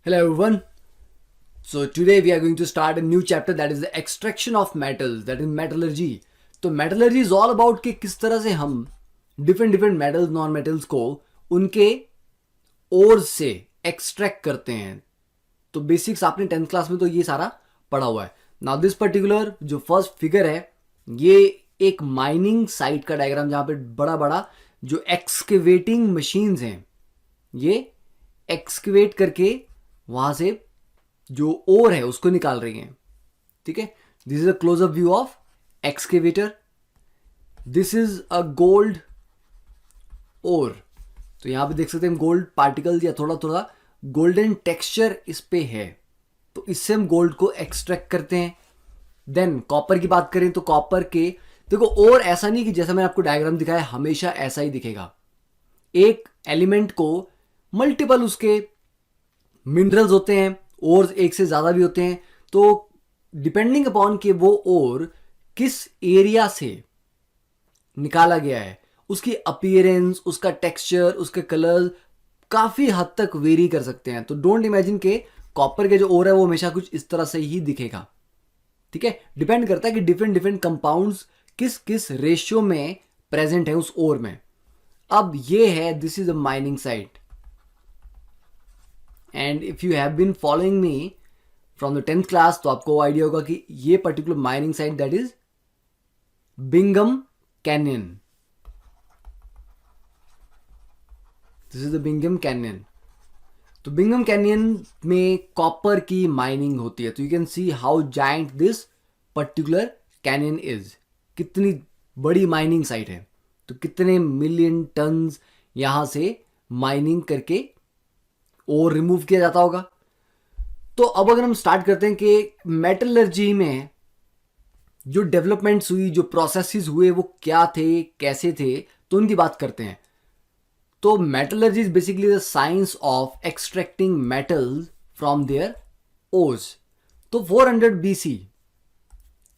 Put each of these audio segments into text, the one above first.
Hello everyone. So today we are going to start a new chapter that is the extraction of metals, that is metallurgy. तो metallurgy is all about कि किस तरह से हम different metals, non metals को उनके ores से extract करते हैं. तो बेसिक्स आपने 10th क्लास में तो ये सारा पढ़ा हुआ है. नाउ दिस पर्टिकुलर जो फर्स्ट फिगर है ये एक माइनिंग साइट का डायग्राम जहाँ पे बड़ा बड़ा जो एक्सकेवेटिंग मशीन्स हैं ये एक्सकेवेट करके वहां से जो ओर है उसको निकाल रही हैं. ठीक है, this is a closeup view of excavator. This is a gold ore. तो यहां पे देख सकते हैं गोल्ड पार्टिकल्स या थोड़ा थोड़ा गोल्डन टेक्सचर इस पे है. तो इससे हम गोल्ड को एक्सट्रैक्ट करते हैं. देन कॉपर की बात करें तो कॉपर के देखो और ऐसा नहीं कि जैसा मैंने आपको डायग्राम दिखाया हमेशा ऐसा ही दिखेगा. एक एलिमेंट को मल्टीपल उसके मिनरल्स होते हैं, ओर एक से ज्यादा भी होते हैं. तो डिपेंडिंग अपॉन कि वो ओर किस एरिया से निकाला गया है उसकी अपीयरेंस, उसका टेक्सचर, उसके कलर काफी हद तक वेरी कर सकते हैं. तो डोंट इमेजिन के कॉपर के जो ओर है वो हमेशा कुछ इस तरह से ही दिखेगा. ठीक है, डिपेंड करता है कि डिफरेंट कंपाउंड्स किस किस रेशियो में प्रेजेंट है उस ओर में. अब ये है, this is a mining site. And if you have been following me from the 10th class तो आपको आइडिया होगा कि ये particular mining site that is Bingham Canyon. This is the Bingham Canyon. तो बिंगम कैनियन में copper की mining होती है. तो you can see how giant this particular canyon is. कितनी बड़ी माइनिंग साइट है. तो कितने मिलियन टन्स यहां से माइनिंग करके और रिमूव किया जाता होगा. तो अब अगर हम स्टार्ट करते हैं कि मेटलर्जी में जो डेवलपमेंट्स हुई, जो प्रोसेसेस हुए वो क्या थे, कैसे थे, तो उनकी बात करते हैं. तो metallurgy is basically the science of extracting metals from their ores. तो 400 BC,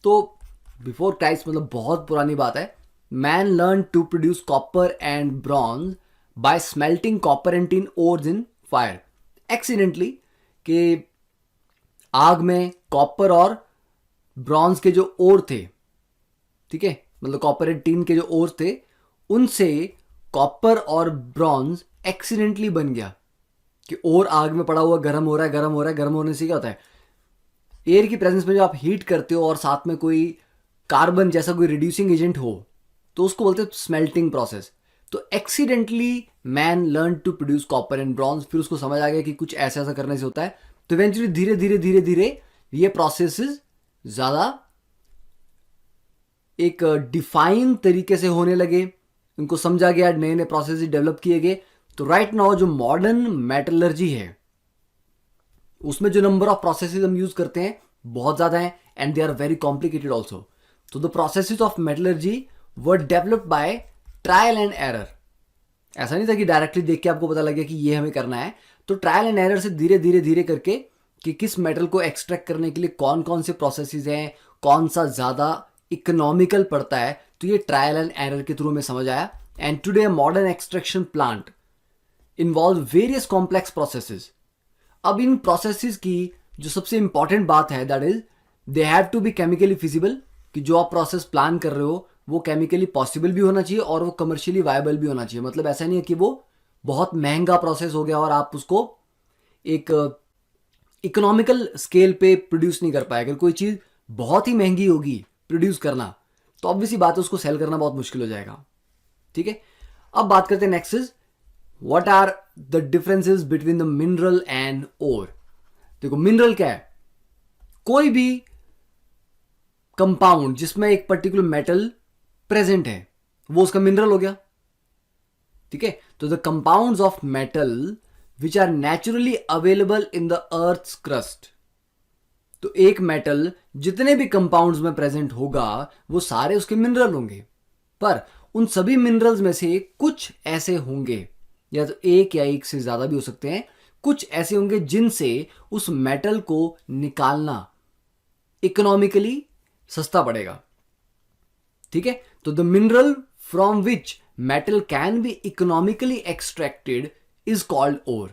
तो बिफोर क्राइस्ट, मतलब बहुत पुरानी बात है, man learn to produce copper and bronze by smelting copper and tin ores in fire. Accidentally कि आग में कॉपर और ब्रॉन्ज के जो ओर थे, ठीक है, मतलब कॉपर एंड टिन के जो ओर थे उनसे कॉपर और ब्रॉन्ज एक्सीडेंटली बन गया. कि ओर आग में पड़ा हुआ गर्म हो रहा है, गर्म हो रहा है, गर्म होने से क्या होता है, एयर की प्रेजेंस में जो आप हीट करते हो और साथ में कोई कार्बन जैसा कोई रिड्यूसिंग एजेंट हो तो उसको बोलते हैं स्मेल्टिंग प्रोसेस. तो accidentally man learn to produce copper and bronze. फिर उसको समझ आ गया कि कुछ ऐसा ऐसा करने से होता है. तो इवेंचुअली धीरे धीरे धीरे धीरे ये प्रोसेसेस ज्यादा एक डिफाइन तरीके से होने लगे. उनको समझा गया, नए नए प्रोसेस डेवलप किए गए. तो राइट नाउ जो मॉडर्न मेटलर्जी है उसमें जो नंबर ऑफ प्रोसेसेस हम यूज करते हैं बहुत ज्यादा है and they are very complicated also. तो the processes of metallurgy were developed by trial and error. ऐसा नहीं था कि डायरेक्टली देख के आपको पता लगे कि ये हमें करना है. तो ट्रायल एंड एरर से धीरे धीरे धीरे करके कि किस मेटल को एक्सट्रैक्ट करने के लिए कौन कौन से प्रोसेसेस हैं, कौन सा ज्यादा इकोनॉमिकल पड़ता है, तो ये ट्रायल एंड एरर के थ्रू में समझ आया. And today modern extraction plant involve various complex processes. अब इन प्रोसेसेस की जो सबसे इंपॉर्टेंट बात है that is they have to be chemically feasible. कि जो आप प्रोसेस प्लान कर रहे हो वो केमिकली पॉसिबल भी होना चाहिए और वो कमर्शियली वायबल भी होना चाहिए. मतलब ऐसा नहीं है कि वो बहुत महंगा प्रोसेस हो गया और आप उसको एक इकोनॉमिकल स्केल पे प्रोड्यूस नहीं कर पाए. अगर कोई चीज बहुत ही महंगी होगी प्रोड्यूस करना तो ऑब्वियसली बात है उसको सेल करना बहुत मुश्किल हो जाएगा. ठीक है, अब बात करते हैं next is what are the differences between the mineral and ore. देखो मिनरल क्या है, कोई भी कंपाउंड जिसमें एक पर्टिकुलर मेटल प्रेजेंट है वो उसका मिनरल हो गया. ठीक है, तो the compounds of metal which are naturally available in the earth's crust. तो एक मेटल जितने भी कंपाउंड्स में प्रेजेंट होगा वो सारे उसके मिनरल होंगे. पर उन सभी मिनरल्स में से कुछ ऐसे होंगे, या तो एक या एक से ज्यादा भी हो सकते हैं, कुछ ऐसे होंगे जिनसे उस मेटल को निकालना इकोनॉमिकली सस्ता पड़ेगा. ठीक है, तो the mineral from which metal can be economically extracted is called ore.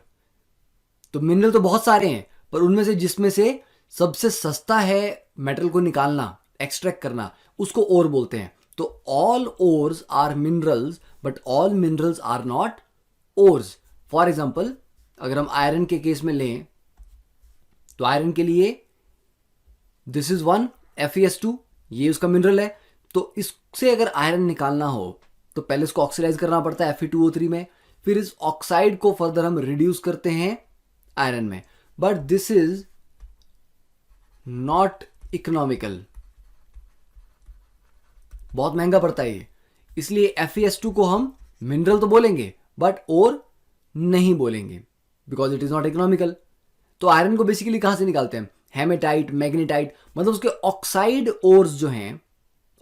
तो मिनरल तो बहुत सारे हैं, पर उनमें से जिसमें से सबसे सस्ता है मेटल को निकालना, एक्सट्रैक्ट करना, उसको ओर बोलते हैं। तो all ores are minerals but all minerals are not ores. For example अगर हम आयरन के केस में लें तो आयरन के लिए दिस इज वन FeS2, ये उसका मिनरल है। तो इससे अगर आयरन निकालना हो तो पहले इसको ऑक्सीडाइज करना पड़ता है Fe2O3 में, फिर इस ऑक्साइड को फर्दर हम रिड्यूस करते हैं आयरन में। But this is not economical, बहुत महंगा पड़ता है ये, इसलिए FeS2 को हम मिनरल तो बोलेंगे बट और नहीं बोलेंगे, because it is not economical. तो आयरन को बेसिकली कहां से निकालते हैं? हेमेटाइट, मैग्नेटाइट, मतलब उसके ऑक्साइड ओर्स जो हैं,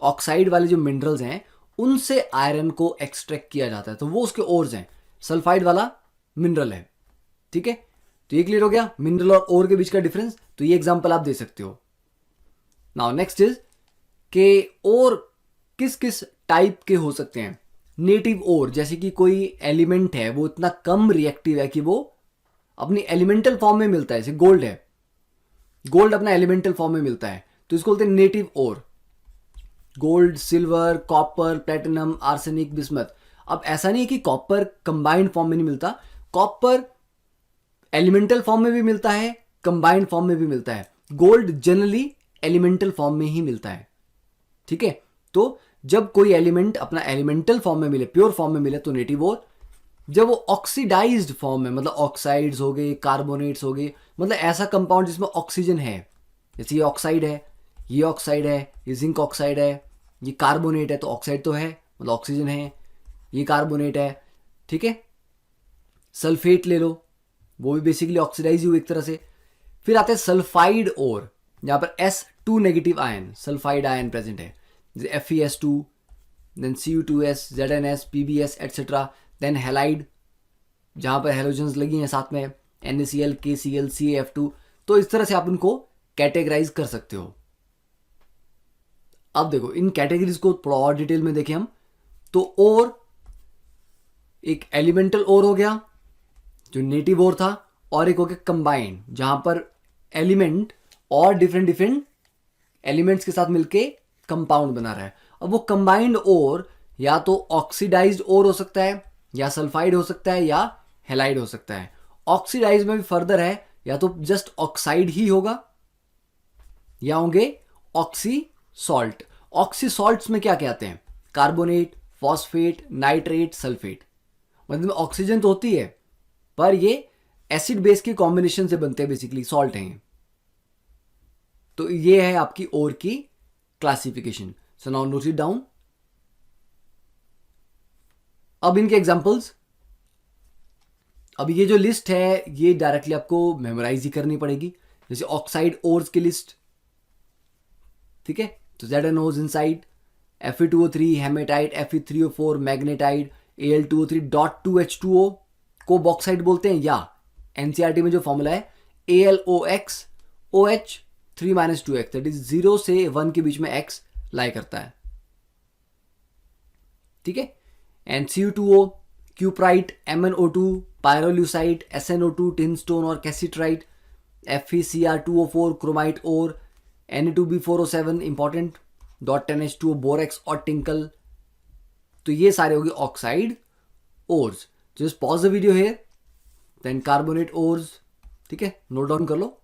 ऑक्साइड वाले जो मिनरल्स हैं, उनसे आयरन को एक्सट्रैक्ट किया जाता है, तो वो उसके ओर्स हैं। सल्फाइड वाला मिनरल है। ठीक है, तो ये क्लियर हो गया मिनरल और ओर के बीच का डिफरेंस। तो ये एग्जांपल आप दे सकते हो। नाउ नेक्स्ट इज के और किस किस टाइप के हो सकते हैं? नेटिव ओर, जैसे कि कोई एलिमेंट है वो इतना कम रिएक्टिव है कि वो अपनी एलिमेंटल फॉर्म में मिलता है, जैसे गोल्ड है, गोल्ड अपना एलिमेंटल फॉर्म में मिलता है, तो इसको बोलते हैं native ore. Gold, silver, copper, platinum, arsenic, bismuth. अब ऐसा नहीं है कि कॉपर कंबाइंड फॉर्म में नहीं मिलता, कॉपर एलिमेंटल फॉर्म में भी मिलता है, कंबाइंड फॉर्म में भी मिलता है। गोल्ड जनरली एलिमेंटल फॉर्म में ही मिलता है। ठीक है, तो जब कोई एलिमेंट अपना एलिमेंटल फॉर्म में मिले, प्योर फॉर्म में मिले, तो नेटिव ओर। जब वो ऑक्सीडाइज्ड फॉर्म में, मतलब ऑक्साइड्स हो गए, कार्बोनेट्स हो गए, मतलब ऐसा कंपाउंड जिसमें ऑक्सीजन है, जैसे ये ऑक्साइड है, ये ऑक्साइड है, ये जिंक ऑक्साइड है, ये कार्बोनेट है, तो ऑक्साइड तो है, मतलब ऑक्सीजन है, ये कार्बोनेट है। ठीक है, सल्फेट ले लो, वो भी बेसिकली ऑक्सीडाइज हुई एक तरह से। फिर आते हैं सल्फाइड ओर, जहां पर S2 negative ion, sulphide ion present है, जैसे FeS2, then Cu2S, ZnS, PbS etcetera. Then halide, जहां पर हेलोजन्स लगी हैं साथ में, NaCl, KCl, CaF2। तो इस तरह से आप उनको कैटेगराइज कर सकते हो। अब देखो इन कैटेगरीज को थोड़ा और डिटेल में देखें हम, तो ओर एक एलिमेंटल ओर हो गया जो नेटिव ओर था, और एक हो गया कंबाइंड, जहां पर एलिमेंट और डिफरेंट डिफरेंट एलिमेंट्स के साथ मिलके कंपाउंड बना रहा है। अब वो कंबाइंड ओर या तो ऑक्सीडाइज्ड ओर हो सकता है, या सल्फाइड हो सकता है, या हेलाइड हो सकता है। ऑक्सीडाइज में भी फर्दर है, या तो जस्ट ऑक्साइड ही होगा, या होंगे ऑक्सी सॉल्ट। ऑक्सी सॉल्ट्स में क्या क्या आते हैं? Carbonate, phosphate, nitrate, sulphate. मतलब ऑक्सीजन तो होती है, पर ये एसिड बेस के कॉम्बिनेशन से बनते हैं, बेसिकली सॉल्ट हैं। तो ये है आपकी ओर की classification. So now note it down. अब इनके एग्जांपल्स, अब ये जो लिस्ट है ये डायरेक्टली आपको मेमोराइज ही करनी पड़ेगी, जैसे ऑक्साइड ओर्स की लिस्ट। ठीक है, तो ZnOs inside, Fe2O3, haematite, Fe3O4, magnetite, Al2O3.2H2O को बॉक्साइड बोलते हैं, या NCERT में जो फॉर्मूला है AlOX OH 3-2x, that is 0 से 1 के बीच में x लाई करता है। ठीक है, and Cu2O, cuprite, MnO2, pyrolusite, SnO2, टिनस्टोन और कैसिट्राइट, FeCr2O4, क्रोमाइट और Na2B4O7 इंपॉर्टेंट, .10H2O, बोरेक्स और टिंकल। तो ये सारे हो गए oxide ores. Just pause the video है, देन कार्बोनेट ओर्स। ठीक है, नोट डाउन कर लो।